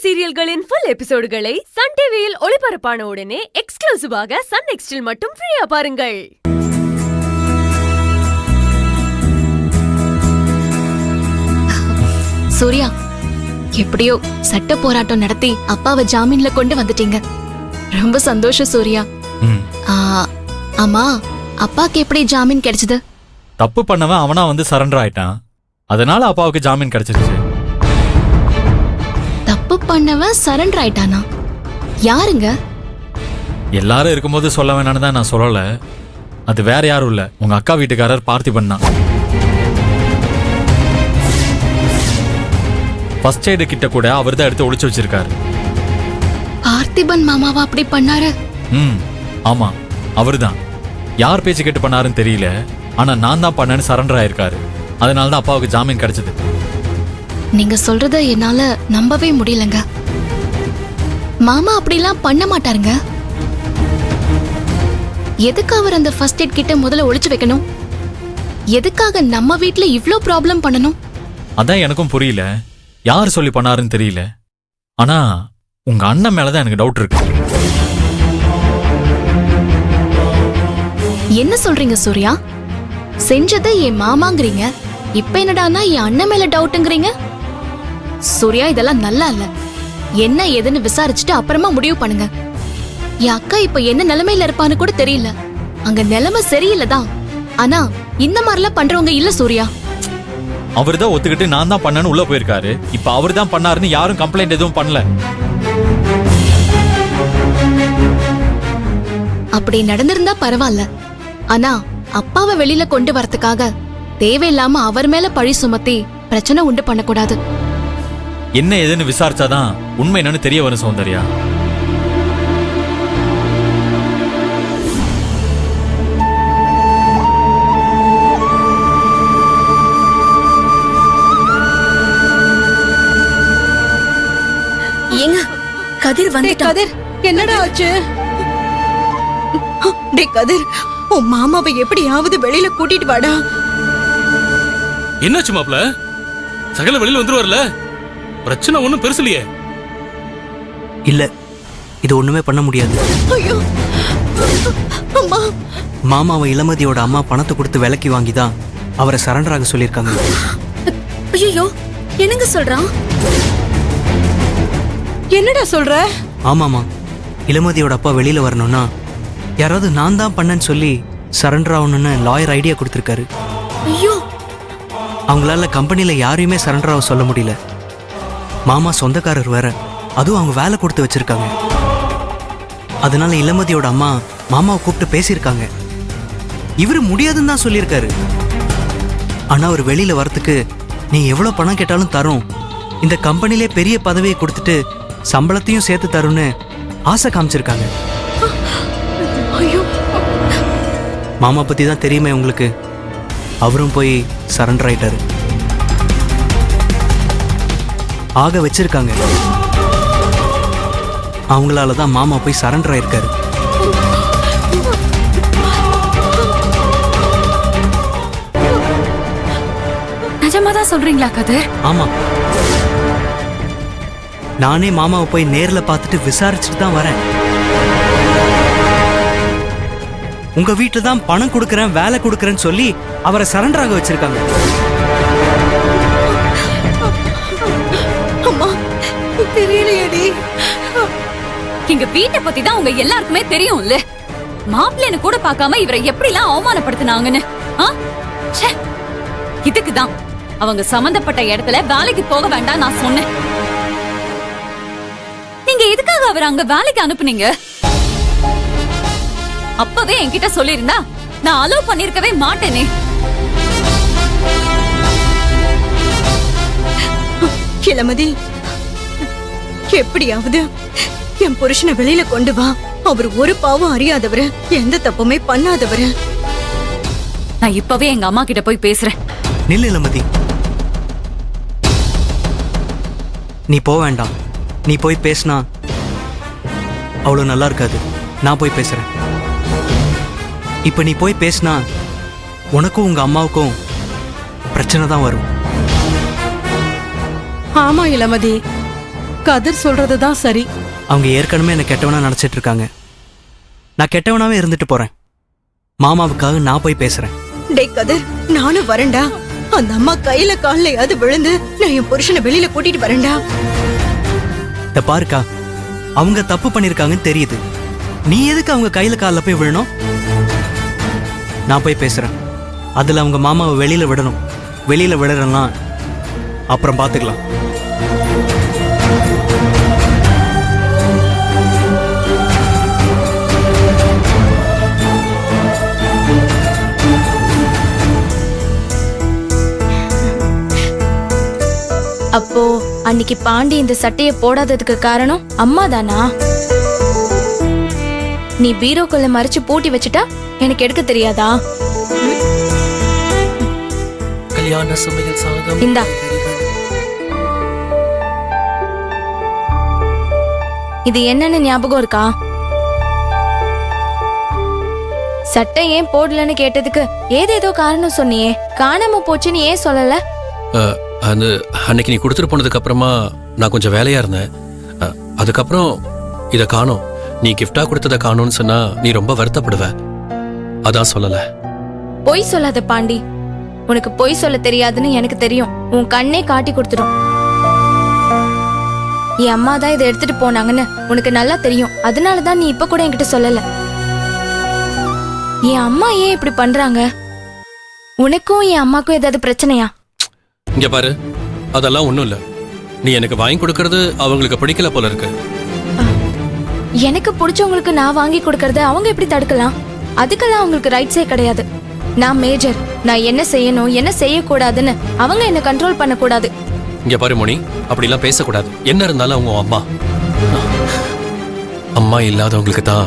சீரியல்களின் full எபிசோடுகளை Sun டிவியில் ஒளிபரப்பான உடனே எக்ஸ்க்ளூசிவாக சன் நெக்ஸ்டில் மட்டும் ஃப்ரீயா பாருங்கள். சூர்யா, எப்படியோ சட்ட போராட்டம் நடத்தி அப்பாவை ஜாமீன்ல கொண்டு வந்துட்டீங்க. ரொம்ப சந்தோஷம் சூர்யா. அம்மா, அப்பாக்கு எப்படி ஜாமீன் கிடைச்சது? தப்பு பண்ணவன் அவனா வந்து சரண்டர் ஆயிட்டான், அதனால அப்பாவுக்கு ஜாமீன் கிடைச்சிருச்சு. தப்பு பண்ணவன் சரண்டர் ஆயிட்டானா? யாருங்க? எல்லாரும் இருக்கும்போது சொல்ல வேணான்னு தான் நான் சொல்லல. அது வேற யாரும் இல்ல, உங்க அக்கா வீட்டுக்காரர் பார்த்திபன் தான். ஃபர்ஸ்ட் எய்டு கிட்ட கூட அவர் தான் எடுத்து ஒளிச்சு வச்சிருக்காரு. பார்த்திபன் மாமாவா அப்படி பண்ணாரு? ஆமா, அவர்தான். யார் பேச்சு கேட்டு பண்ணாருன்னு தெரியல, ஆனா நான் தான் பண்ணேன்னு சரண்டர் ஆயிருக்காரு. அதனால தான் அப்பாவுக்கு ஜாமீன் கிடைச்சது. நீங்க சொல்றத என்னால நம்பவே முடியலங்க. மாமா அப்படிலாம் பண்ண மாட்டாருங்க. எதுக்கு அவர் அந்த ஃபர்ஸ்ட் எய்ட் கிட்ட முதல்ல ஒளிச்சு வைக்கணும்? எதுக்காக நம்ம வீட்ல இவ்ளோ ப்ராப்ளம் பண்ணணும்? அதான் எனக்கும் புரியல. யார் சொல்லி பண்ணாருன்னு தெரியல. ஆனா உங்க அண்ணன் மேலதான் எனக்கு டவுட் இருக்கு. என்ன சொல்றீங்க சூர்யா? செஞ்சதை என் மாமாங்கிறீங்க, இப்ப என்னடானா என் அண்ணன் மேல டவுட்ங்கிறீங்க? சூர்யா, இதெல்லாம் நல்லா இல்ல. என்ன ஏதுன்னு விசாரிச்சுட்டு அப்புறமா முடிவு பண்ணுங்க. என் அக்கா இப்ப என்ன நிலைமையில இருப்பான்னு கூட தெரியல. அங்க நிலைமை சரியில்லைதான், ஆனா இந்த மாதிரிலாம் பண்றவங்க இல்ல சூர்யா. அவர் தான் ஒத்துக்கிட்டு நான் தான் பண்ணேன்னு உள்ள போயிருக்காரு. இப்ப அவர் தான் பண்ணாருன்னு யாரும் கம்ப்ளைண்ட் எதுவும் பண்ணல. அப்படி நடந்திருந்தா பரவாயில்ல, ஆனா அப்பாவை வெளியில கொண்டு வரதுக்காக தேவையில்லாம அவர் மேல பழி சுமத்தி பிரச்சனை உண்டு பண்ணக்கூடாது. என்ன ஏதுன்னு விசாரிச்சாதான் உண்மை என்னன்னு தெரிய வரும் சௌந்தர்யா. ஏங்க, கதிர் வந்துட்டான். கதிர், என்னடா ஆச்சு? டேய் கதிர், உன் மாமாவை எப்படியாவது வெளியில கூட்டிட்டு வாடா. என்னாச்சு மாப்ள? சகல வெளியில வந்துருவார்ல, பிரச்சனை ஒண்ணும் பெருசு இல்லையே. இல்ல, இது ஒண்ணுமே பண்ண முடியாது. ஐயோ அம்மா. மாமாவை இளமதியோட அம்மா பணத்தை கொடுத்து விலைக்கு வாங்கிதான் அவரை சரண்டர் ஆக சொல்லியிருக்காங்க. ஐயோ, என்னங்க சொல்றான்? என்னடா சொல்ற? ஆமாமா, இளமதியோட அப்பா வெளியில வரணும்னா யாராவது நான் தான் பண்ணேன்னு சொல்லி சரண்டர் ஆகணும்னு லாயர் ஐடியா கொடுத்திருக்காரு. ஐயோ, அவங்களால கம்பெனில யாரையுமே சரண்டர் ஆக சொல்ல முடியல. மாமா சொந்தக்காரர் வேற, அதுவும் அவங்க வேலை கொடுத்து வச்சிருக்காங்க. அதனால இளமதியோட அம்மா மாமாவை கூப்பிட்டு பேசியிருக்காங்க. இவரு முடியாதுன்னு தான் சொல்லியிருக்காரு. ஆனா அவர் வெளியில வரத்துக்கு நீ எவ்வளவு பணம் கேட்டாலும் தரும், இந்த கம்பெனிலே பெரிய பதவியை கொடுத்துட்டு சம்பளத்தையும் சேர்த்து தரும்னு ஆசை காமிச்சிருக்காங்க. மாமா பத்தி தான் தெரியுமே உங்களுக்கு. அவரும் போய் சரண்டர் ஆயிட்டாரு. ஆக வச்சிருக்காங்க. அவங்களாலதான் மாமா போய் சரண்டர் ஆயிருக்காரு. நிஜமாதான் சொல்றீங்களா கதிர்? ஆமா, நானே மாமாவை போய் நேர்ல பார்த்துட்டு விசாரிச்சுட்டு தான் வரேன். உங்க வீட்டுல தான் பணம் கொடுக்கறேன், வேலை கொடுக்கறேன்னு சொல்லி அவரை சரண்டர் ஆக வச்சிருக்காங்க. அம்மா, தெரியலையேடி. எங்க வீட்டை பத்தி தான் உங்க எல்லாருக்குமே தெரியும்ல. மாப்பிள்ளைன்னு கூட பார்க்காம இவரை எப்படிலாம் அவமானப்படுத்தினாங்கன்னு. இதுக்குதான் அவங்க சம்பந்தப்பட்ட இடத்துல வேலைக்கு போக வேண்டாம் நான் சொன்னேன். நீங்க எதுக்காக அவர் அங்க வேலைக்கு அனுப்புனீங்க? அப்பவே என்கிட்ட சொல்லிருந்தா நான் அலோவ் பண்ணிருக்கவே மாட்டேனே. இளமதி, எப்படியாவது என் புருஷனை வெளியில கொண்டு வா. அவர் ஒரு பாவம் அறியாதவரு, எந்த தப்புமே பண்ணாதவரு. நான் இப்பவே எங்க அம்மா கிட்ட போய் பேசுறேன். நில்லு இளமதி, நீ போக வேண்டாம். நீ போய் பேசினா அவ்வளவு நல்லா இருக்காது. நான் போய் பேசுறேன். இப்ப நீ போய் பேசினா உனக்கும் உங்க அம்மாவுக்கும் பிரச்சனை தான் வரும். ஆமா இளமதி, கதிர் சொல்றதுதான் சரி. அவங்க ஏற்கனவே என்னை கெட்டவனா நினைச்சிட்டு இருக்காங்க. நான் கெட்டவனாவே இருந்துட்டு போறேன். மாமாவுக்காக நான் போய் பேசுறேன். டேய் கதிர், நானும் வரேன்டா. அந்த அம்மா கையில கால்லையாவது விழுந்து நான் என் புருஷனை வெளியில கூட்டிட்டு வரேன்டா. இத பாருக்கா, அவங்க தப்பு பண்ணிருக்காங்கன்னு தெரியுது. நீ எதுக்கு அவங்க கையில காலில் போய் விழணும்? நான் போய் பேசுறேன். அதுல அவங்க மாமாவை வெளியில விடணும். வெளியில விடலாம், அப்புறம் பாத்துக்கலாம். அப்போ அன்னைக்கு பாண்டி இந்த சட்டைய போடாததுக்கு காரணம் அம்மா தானா? நீ பீரோக்குள்ள மறைச்சு பூட்டி வச்சுட்டா எனக்கு எடுக்க தெரியாதா? கல்யாண சமையல் சாதம். இந்தா. இது என்னன்னு ஞாபகம் இருக்கா? சட்டை ஏன் போடலன்னு கேட்டதுக்கு ஏதேதோ காரணம் சொன்னியே, காணாம போச்சுன்னு ஏன் சொல்லல? அது அன்னைக்கு நீ கொடுத்துட்டு போனதுக்கு அப்புறமா நான் கொஞ்சம் வேலையா இருந்தேன். அதுக்கப்புறம் இத காணோம். நீ கிஃப்டா கொடுத்தத காணோம்னு சொன்னா நீ ரொம்ப வருத்தப்படுவ. அதான் சொல்லல. பொய் சொல்லாத பாண்டி. உனக்கு பொய் சொல்ல தெரியாதுன்னு எனக்கு தெரியும். உன் கண்ணே காட்டி கொடுத்துடும். என் அம்மா தான் இதை எடுத்துட்டு போனாங்கன்னு உனக்கு நல்லா தெரியும். அதனாலதான் நீ இப்ப கூட என்கிட்ட சொல்லல. என் அம்மா ஏன் இப்படி பண்றாங்க? உனக்கும் என் அம்மாக்கும் ஏதாவது பிரச்சனையா? இங்க பாரு, அதெல்லாம் ஒண்ணும் இல்ல. நீ எனக்கு வாங்கி கொடுக்கறது அவங்களுக்கு பிடிக்கல போல இருக்கு. எனக்கு பிடிச்சவங்களுக்கு நான் வாங்கி கொடுக்கறத அவங்க எப்படி தடுக்கலாம்? அதுக்கெல்லாம் அவங்களுக்கு ரைட்ஸே கிடையாது. நான் மேஜர். நான் என்ன செய்யணும் என்ன செய்யக்கூடாதுன்னு அவங்க என்ன கண்ட்ரோல் பண்ண கூடாது. இங்க பாரு மோனி, அப்படிலாம் பேசக்கூடாது. என்ன இருந்தாலும் அவங்க அம்மா. அம்மா இல்லாதவங்களுக்கு தான்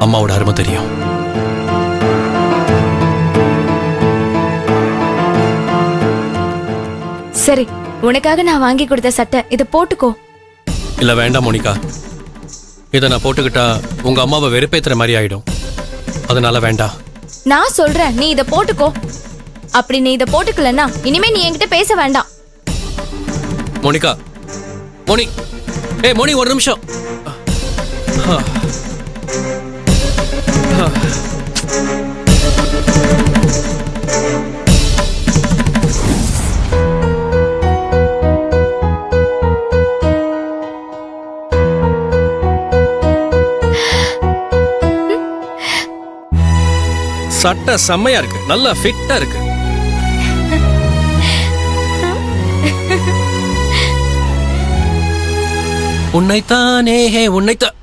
அம்மாவோட அருமை தெரியும். சரி, உனக்காக நான் வாங்கி கொடுத்த சட்டை இதை போட்டுக்கோ. இல்ல வேண்டாம் மோனிகா, இதை நான் போட்டுக்கிட்டா உங்க அம்மாவை வெறுப்பேத்துற மாதிரி ஆயிடும். அதனால வேண்டாம். நான் சொல்றேன், நீ இதை போட்டுக்கோ. அப்படி நீ இதை போட்டுக்கலன்னா இனிமே நீ என்கிட்ட பேச வேண்டாம். மோனிகா, மோனி, மோனி ஒரு நிமிஷம். சட்டை செம்மையா இருக்கு, நல்லா ஃபிட்டா இருக்கு. உன்னைத்தானே உன்னைத்தான்